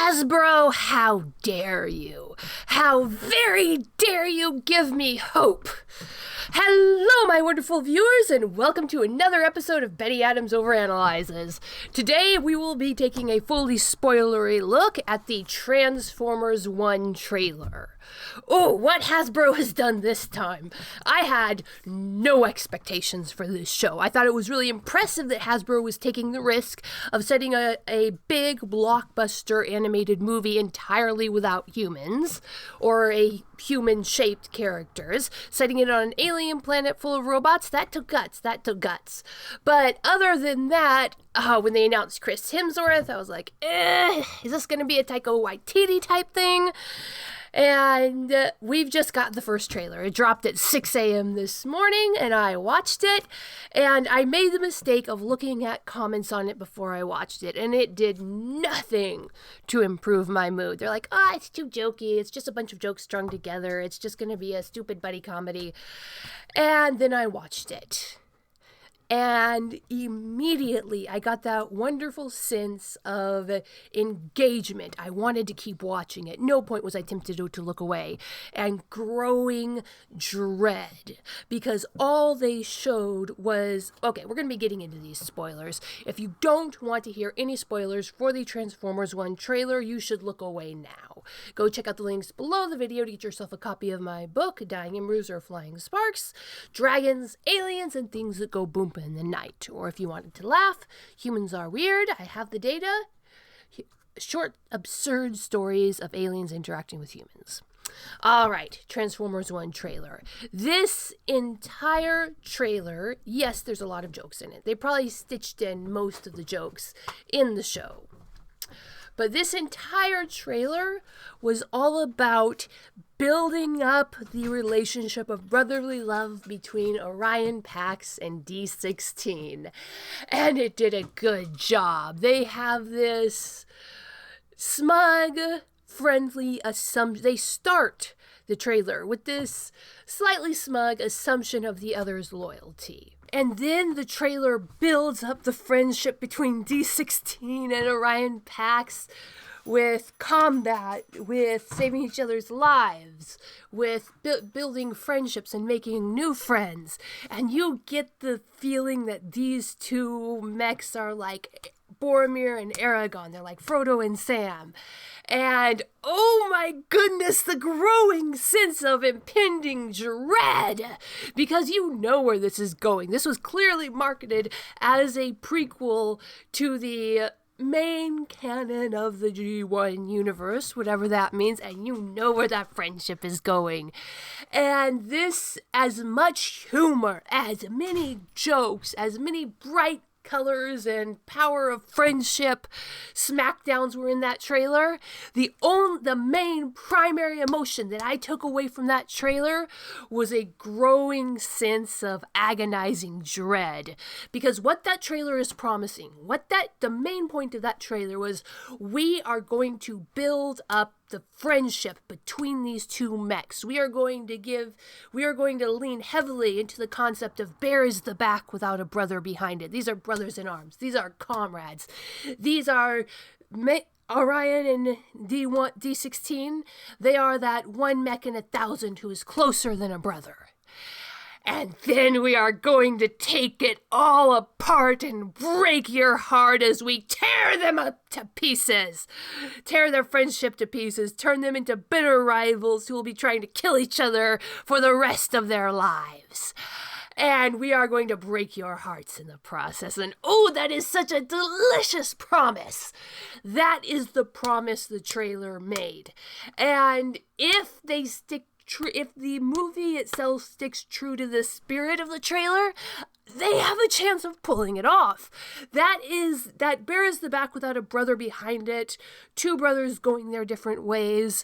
Hasbro, how dare you? How very dare you give me hope? Hello, my wonderful viewers, and welcome to another episode of Betty Adams Overanalyzes. Today, we will be taking a fully spoilery look at the Transformers 1 trailer. Oh, what Hasbro has done this time. I had no expectations for this show. I thought it was really impressive that Hasbro was taking the risk of setting a big blockbuster animated movie entirely without humans, or a human-shaped characters, setting it on an alien planet full of robots. That took guts. But other than that, when they announced Chris Hemsworth, I was like, is this going to be a Taika Waititi type thing? And we've just got the first trailer. It dropped at 6 a.m. this morning, and I watched it, and I made the mistake of looking at comments on it before I watched it, and it did nothing to improve my mood. They're like, it's too jokey, it's just a bunch of jokes strung together, it's just gonna be a stupid buddy comedy. And then I watched it. And immediately I got that wonderful sense of engagement. I wanted to keep watching it. No point was I tempted to look away. And growing dread. Because all they showed was... Okay, we're going to be getting into these spoilers. If you don't want to hear any spoilers for the Transformers 1 trailer, you should look away now. Go check out the links below the video to get yourself a copy of my book, Dying Embers or Flying Sparks, Dragons, Aliens, and Things That Go Boom in the Night. Or if you wanted to laugh, Humans Are Weird, I have the data. Short, absurd stories of aliens interacting with humans. Alright, Transformers 1 trailer. This entire trailer, yes, there's a lot of jokes in it. They probably stitched in most of the jokes in the show. But this entire trailer was all about building up the relationship of brotherly love between Orion Pax and D16. And it did a good job. They have this smug, friendly assumption. They start the trailer with this slightly smug assumption of the other's loyalty. And then the trailer builds up the friendship between D16 and Orion Pax with combat, with saving each other's lives, with building friendships and making new friends. And you get the feeling that these two mechs are like Boromir and Aragorn. They're like Frodo and Sam. And oh my goodness, the growing sense of impending dread, because you know where this is going. This was clearly marketed as a prequel to the main canon of the G1 universe, whatever that means, and you know where that friendship is going. And this, as much humor, as many jokes, as many bright colors and power of friendship smackdowns were in that trailer. The main primary emotion that I took away from that trailer was a growing sense of agonizing dread. Because what that trailer is promising, the main point of that trailer was, we are going to build up the friendship between these two mechs. We are going to lean heavily into the concept of bears the back without a brother behind it. These are brothers in arms. These are comrades. These are Orion and D16. They are that one mech in 1,000 who is closer than a brother. And then we are going to take it all apart and break your heart as we tear them up to pieces. Tear their friendship to pieces. Turn them into bitter rivals who will be trying to kill each other for the rest of their lives. And we are going to break your hearts in the process. And oh, that is such a delicious promise. That is the promise the trailer made. And if the movie itself sticks true to the spirit of the trailer, they have a chance of pulling it off. That bears the back without a brother behind it. Two brothers going their different ways,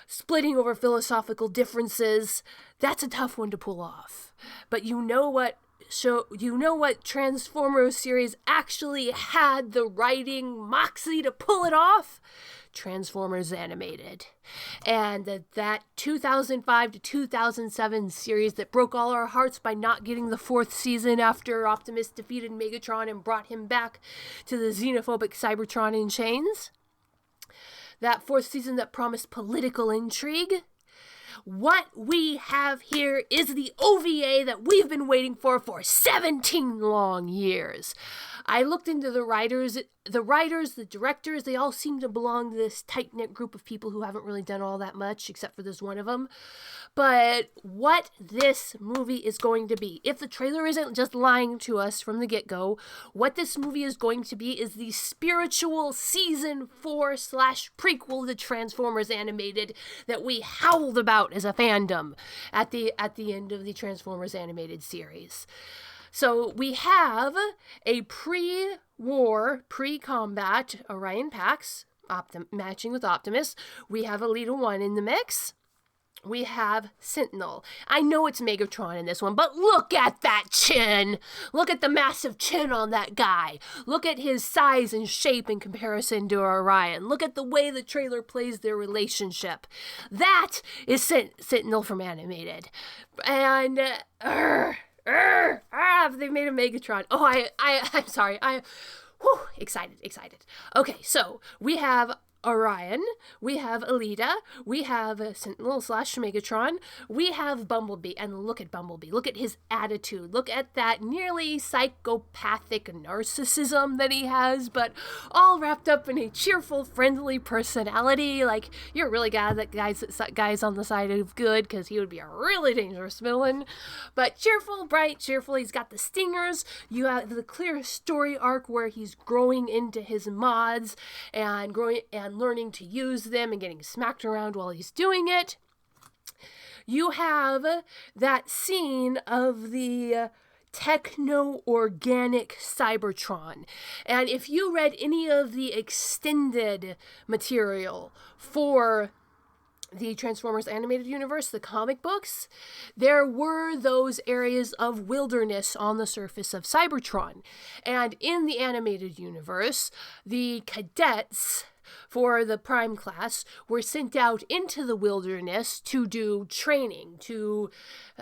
splitting over philosophical differences. That's a tough one to pull off. But you know what Transformers series actually had the writing moxie to pull it off? Transformers Animated. And that 2005 to 2007 series that broke all our hearts by not getting the fourth season after Optimus defeated Megatron and brought him back to the xenophobic Cybertron in chains. That fourth season that promised political intrigue. What we have here is the OVA that we've been waiting for 17 long years. I looked into the writers, the directors, they all seem to belong to this tight-knit group of people who haven't really done all that much, except for this one of them. But what this movie is going to be, if the trailer isn't just lying to us from the get-go, what this movie is going to be is the spiritual season 4/prequel to Transformers Animated that we howled about as a fandom at the end of the Transformers Animated series. So we have a pre-war, pre-combat Orion Pax, matching with Optimus. We have Elita 1 in the mix. We have Sentinel. I know it's Megatron in this one, but look at that chin! Look at the massive chin on that guy. Look at his size and shape in comparison to Orion. Look at the way the trailer plays their relationship. That is Sentinel from Animated. And, they made a Megatron. Oh, I'm sorry. Excited. Okay, so we have Orion, we have Elita, we have Sentinel / Megatron, we have Bumblebee, and look at Bumblebee, look at his attitude, look at that nearly psychopathic narcissism that he has, but all wrapped up in a cheerful, friendly personality. Like, you're really glad that guy's on the side of good, because he would be a really dangerous villain. But cheerful, bright, cheerful, he's got the stingers, you have the clear story arc where he's growing into his mods, and learning to use them and getting smacked around while he's doing it. You have that scene of the techno-organic Cybertron. And if you read any of the extended material for the Transformers Animated Universe, the comic books, there were those areas of wilderness on the surface of Cybertron. And in the Animated Universe, the cadets for the Prime class were sent out into the wilderness to do training, to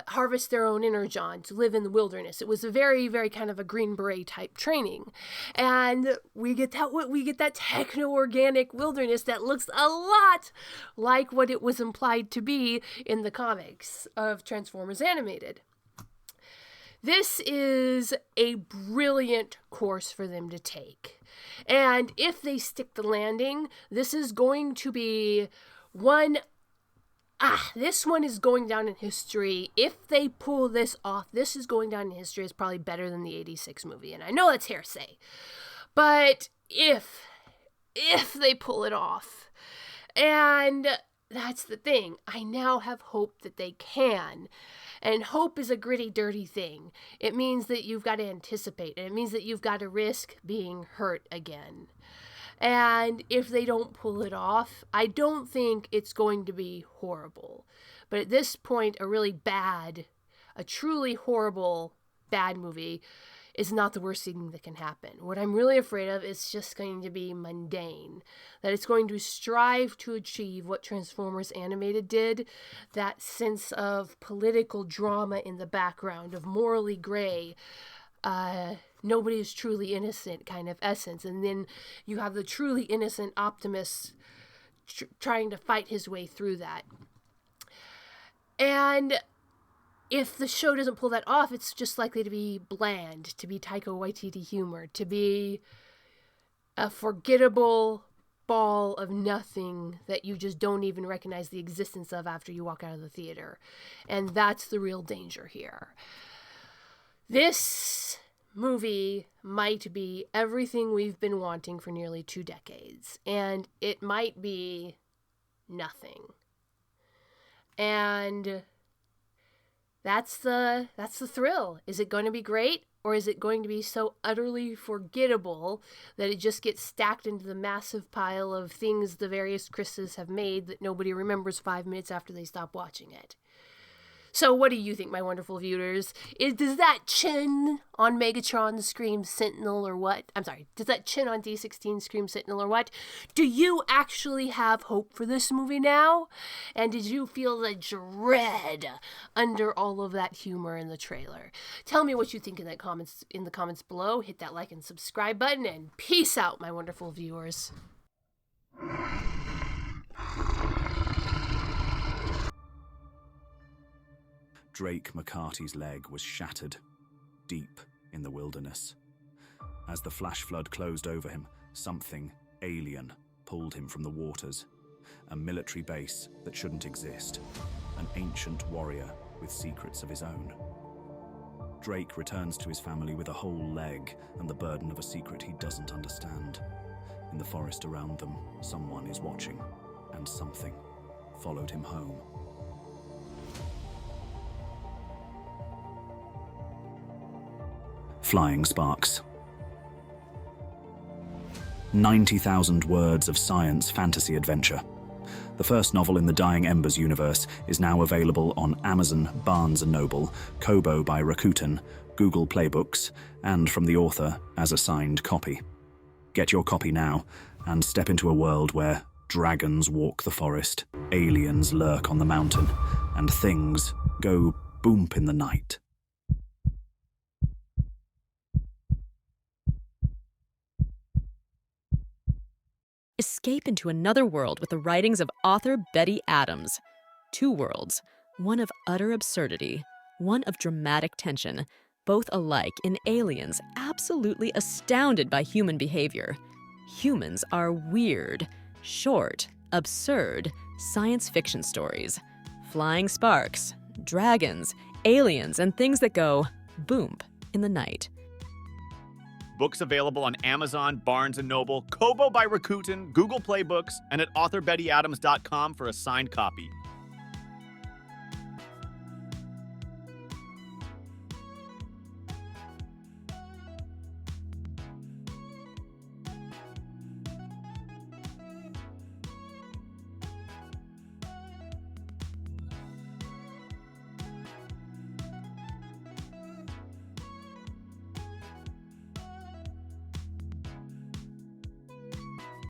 harvest their own energon, to live in the wilderness. It was a very, very kind of a Green Beret type training. And we get that techno-organic wilderness that looks a lot like what it was implied to be in the comics of Transformers Animated. This is a brilliant course for them to take. And if they stick the landing, this is going to be this one is going down in history. If they pull this off, this is going down in history as probably better than the 86 movie. And I know that's hearsay. But if they pull it off, and that's the thing, I now have hope that they can. And hope is a gritty, dirty thing. It means that you've got to anticipate, and it means that you've got to risk being hurt again. And if they don't pull it off, I don't think it's going to be horrible. But at this point, a truly horrible, bad movie is not the worst thing that can happen. What I'm really afraid of is just going to be mundane. That it's going to strive to achieve what Transformers Animated did, that sense of political drama in the background, of morally gray, nobody is truly innocent kind of essence. And then you have the truly innocent Optimus trying to fight his way through that. And if the show doesn't pull that off, it's just likely to be bland, to be Taika Waititi humor, to be a forgettable ball of nothing that you just don't even recognize the existence of after you walk out of the theater. And that's the real danger here. This movie might be everything we've been wanting for nearly 2 decades, and it might be nothing. And that's the thrill. Is it going to be great, or is it going to be so utterly forgettable that it just gets stacked into the massive pile of things the various Chris's have made that nobody remembers 5 minutes after they stop watching it? So what do you think, my wonderful viewers? Does that chin on Megatron scream Sentinel or what? I'm sorry, does that chin on D16 scream Sentinel or what? Do you actually have hope for this movie now? And did you feel the dread under all of that humor in the trailer? Tell me what you think in the comments below. Hit that like and subscribe button, and peace out, my wonderful viewers. Drake McCarty's leg was shattered, deep in the wilderness. As the flash flood closed over him, something alien pulled him from the waters. A military base that shouldn't exist. An ancient warrior with secrets of his own. Drake returns to his family with a whole leg and the burden of a secret he doesn't understand. In the forest around them, someone is watching, and something followed him home. Flying Sparks. 90,000 words of science fantasy adventure. The first novel in the Dying Embers universe is now available on Amazon, Barnes & Noble, Kobo by Rakuten, Google Play Books, and from the author as a signed copy. Get your copy now and step into a world where dragons walk the forest, aliens lurk on the mountain, and things go boomp in the night. Escape into another world with the writings of author Betty Adams. Two worlds, one of utter absurdity, one of dramatic tension, both alike in aliens absolutely astounded by human behavior. Humans are weird, short, absurd science fiction stories. Flying sparks, dragons, aliens, and things that go boomp in the night. Books available on Amazon, Barnes & Noble, Kobo by Rakuten, Google Play Books, and at authorbettyadams.com for a signed copy.